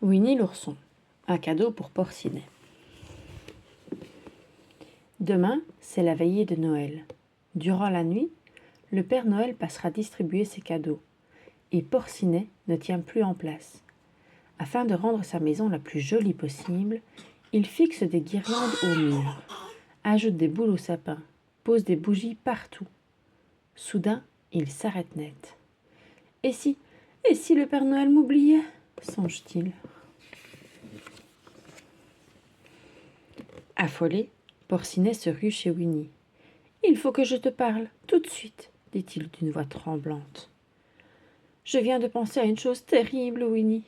Winnie l'ourson. Un cadeau pour Porcinet. Demain, c'est la veillée de Noël. Durant la nuit, le Père Noël passera distribuer ses cadeaux. Et Porcinet ne tient plus en place. Afin de rendre sa maison la plus jolie possible, il fixe des guirlandes au mur, ajoute des boules au sapin, pose des bougies partout. Soudain, il s'arrête net. Et si le Père Noël m'oubliait ? Songe-t-il. Affolé, Porcinet se rue chez Winnie. « Il faut que je te parle, tout de suite, dit-il d'une voix tremblante. « Je viens de penser à une chose terrible, Winnie,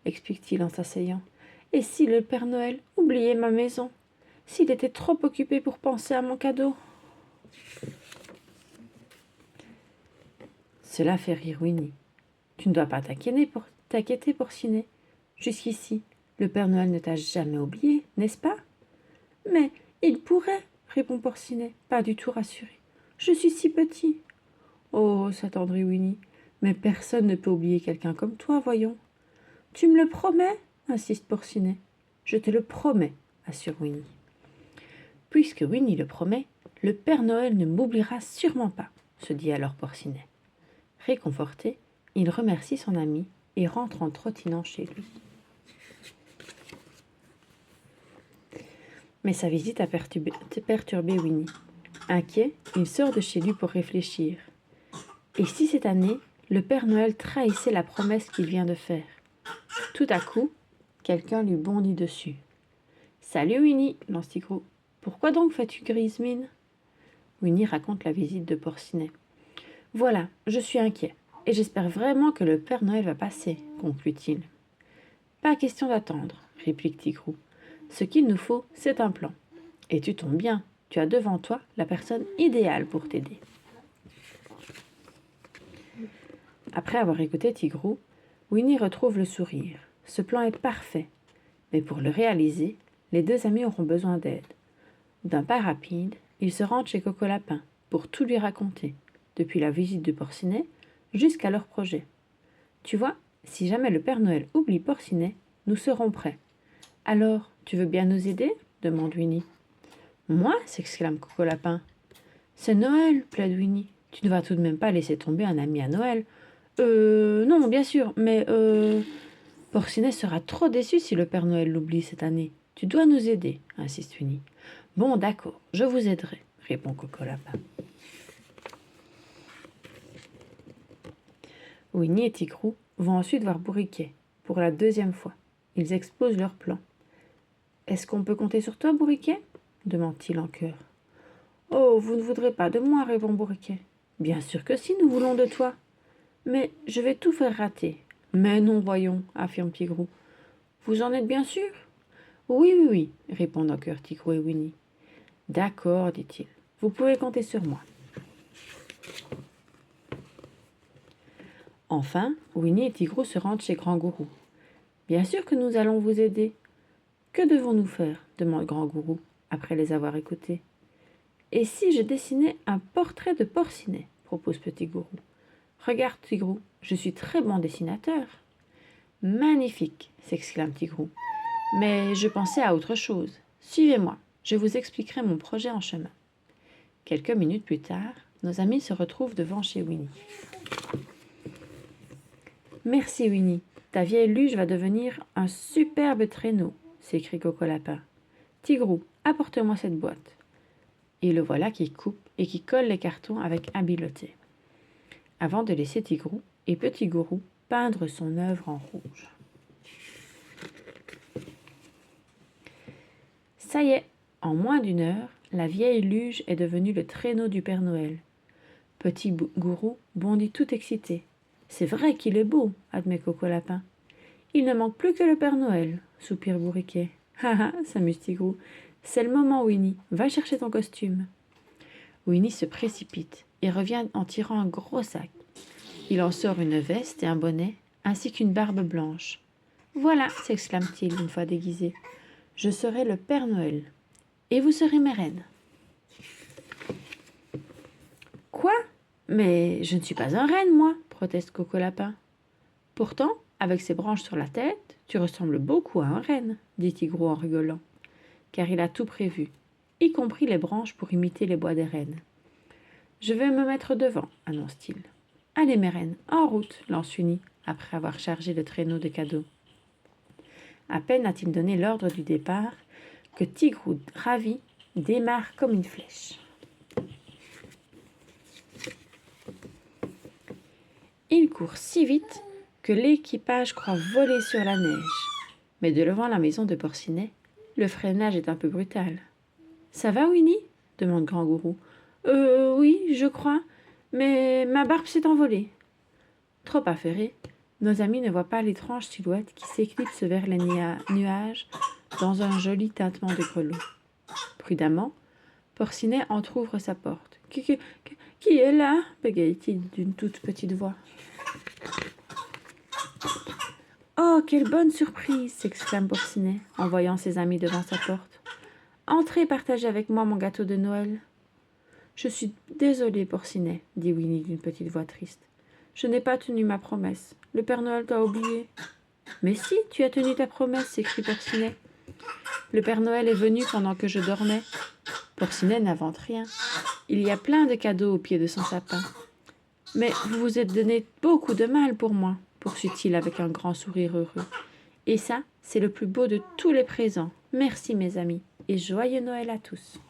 explique-t-il en s'asseyant. Et si le Père Noël oubliait ma maison, s'il était trop occupé pour penser à mon cadeau ?» Cela fait rire Winnie. « Tu ne dois pas t'inquiéter, Porcinet. Jusqu'ici, le Père Noël ne t'a jamais oublié, n'est-ce pas ?»« Mais il pourrait, répond Porcinet, pas du tout rassuré. Je suis si petit. »« Oh, s'attendrit Winnie, mais personne ne peut oublier quelqu'un comme toi, voyons. »« Tu me le promets ?» insiste Porcinet. « Je te le promets, assure Winnie. »« Puisque Winnie le promet, le Père Noël ne m'oubliera sûrement pas, se dit alors Porcinet. Réconforté, il remercie son ami et rentre en trottinant chez lui. Mais sa visite a perturbé Winnie. Inquiet, il sort de chez lui pour réfléchir. Et si cette année, le Père Noël trahissait la promesse qu'il vient de faire ? Tout à coup, quelqu'un lui bondit dessus. « Salut Winnie !» lance Tigrou. « Pourquoi donc fais-tu grise mine ?» Winnie raconte la visite de Porcinet. « Voilà, je suis inquiet, et j'espère vraiment que le Père Noël va passer, conclut-il. »« Pas question d'attendre, réplique Tigrou. Ce qu'il nous faut, c'est un plan. Et tu tombes bien, tu as devant toi la personne idéale pour t'aider. » Après avoir écouté Tigrou, Winnie retrouve le sourire. Ce plan est parfait, mais pour le réaliser, les deux amis auront besoin d'aide. D'un pas rapide, ils se rendent chez Coco Lapin pour tout lui raconter, depuis la visite de Porcinet jusqu'à leur projet. « Tu vois, si jamais le Père Noël oublie Porcinet, nous serons prêts. Alors, tu veux bien nous aider ?» demande Winnie. « Moi ?» s'exclame Coco Lapin. « C'est Noël, plaide Winnie. Tu ne vas tout de même pas laisser tomber un ami à Noël. »« Non, bien sûr, mais Porcinet sera trop déçu si le Père Noël l'oublie cette année. Tu dois nous aider, insiste Winnie. « Bon, d'accord, je vous aiderai, répond Coco Lapin. Winnie et Tigrou vont ensuite voir Bourriquet, pour la deuxième fois. Ils exposent leur plan. « Est-ce qu'on peut compter sur toi, Bourriquet ?» demande-t-il en chœur. « Oh, vous ne voudrez pas de moi, répond Bourriquet. « Bien sûr que si, nous voulons de toi. Mais je vais tout faire rater. »« Mais non, voyons, affirme Tigrou. Vous en êtes bien sûr ?»« Oui, répondent en chœur Tigrou et Winnie. « D'accord, dit-il. Vous pouvez compter sur moi. » Enfin, Winnie et Tigrou se rendent chez Grand Gourou. « Bien sûr que nous allons vous aider. »« Que devons-nous faire ?» demande Grand Gourou, après les avoir écoutés. « Et si je dessinais un portrait de Porcinet ?» propose Petit Gourou. « Regarde, Tigrou, je suis très bon dessinateur. »« Magnifique !» s'exclame Tigrou. « Mais je pensais à autre chose. Suivez-moi, je vous expliquerai mon projet en chemin. » Quelques minutes plus tard, nos amis se retrouvent devant chez Winnie. « Merci Winnie, ta vieille luge va devenir un superbe traîneau, » s'écrie Coco Lapin. « Tigrou, apporte-moi cette boîte. » Et le voilà qui coupe et qui colle les cartons avec habileté, avant de laisser Tigrou et Petit Gourou peindre son œuvre en rouge. Ça y est, en moins d'une heure, la vieille luge est devenue le traîneau du Père Noël. Petit Gourou bondit tout excité. « C'est vrai qu'il est beau, » admet Coco Lapin. « Il ne manque plus que le Père Noël, » soupire Bourriquet. « Ha ha !» s'amuse Tigrou. « C'est le moment, Winnie. Va chercher ton costume. » Winnie se précipite et revient en tirant un gros sac. Il en sort une veste et un bonnet, ainsi qu'une barbe blanche. « Voilà !» s'exclame-t-il une fois déguisé. « Je serai le Père Noël. Et vous serez mes reines. »« Quoi ? Mais je ne suis pas un renne, moi !» proteste Coco Lapin. « Pourtant, Avec ses branches sur la tête, tu ressembles beaucoup à un renne, dit Tigrou en rigolant, car il a tout prévu, y compris les branches pour imiter les bois des rennes. Je vais me mettre devant, annonce-t-il. Allez, mes rennes, en route, lance Uni, après avoir chargé le traîneau de cadeaux. À peine a-t-il donné l'ordre du départ que Tigrou, ravi, démarre comme une flèche. Il court si vite que l'équipage croit voler sur la neige. Mais devant la maison de Porcinet, le freinage est un peu brutal. « Ça va, Winnie ?» demande Grand-Gourou. « Oui, je crois, mais ma barbe s'est envolée. » Trop affairés, nos amis ne voient pas l'étrange silhouette qui s'éclipse vers les nuages dans un joli tintement de grelots. Prudemment, Porcinet entr'ouvre sa porte. « Qui est là ?» bégaye-t-il d'une toute petite voix. « Oh, quelle bonne surprise !» s'exclame Porcinet en voyant ses amis devant sa porte. « Entrez partager avec moi mon gâteau de Noël. »« Je suis désolé, Porcinet, » dit Winnie d'une petite voix triste. « Je n'ai pas tenu ma promesse. Le Père Noël t'a oublié. »« Mais si, tu as tenu ta promesse, » s'écrie Porcinet. « Le Père Noël est venu pendant que je dormais. » Porcinet n'invente rien. Il y a plein de cadeaux au pied de son sapin. « Mais vous vous êtes donné beaucoup de mal pour moi, » poursuit-il avec un grand sourire heureux. « Et ça, c'est le plus beau de tous les présents. Merci, mes amis, et joyeux Noël à tous. »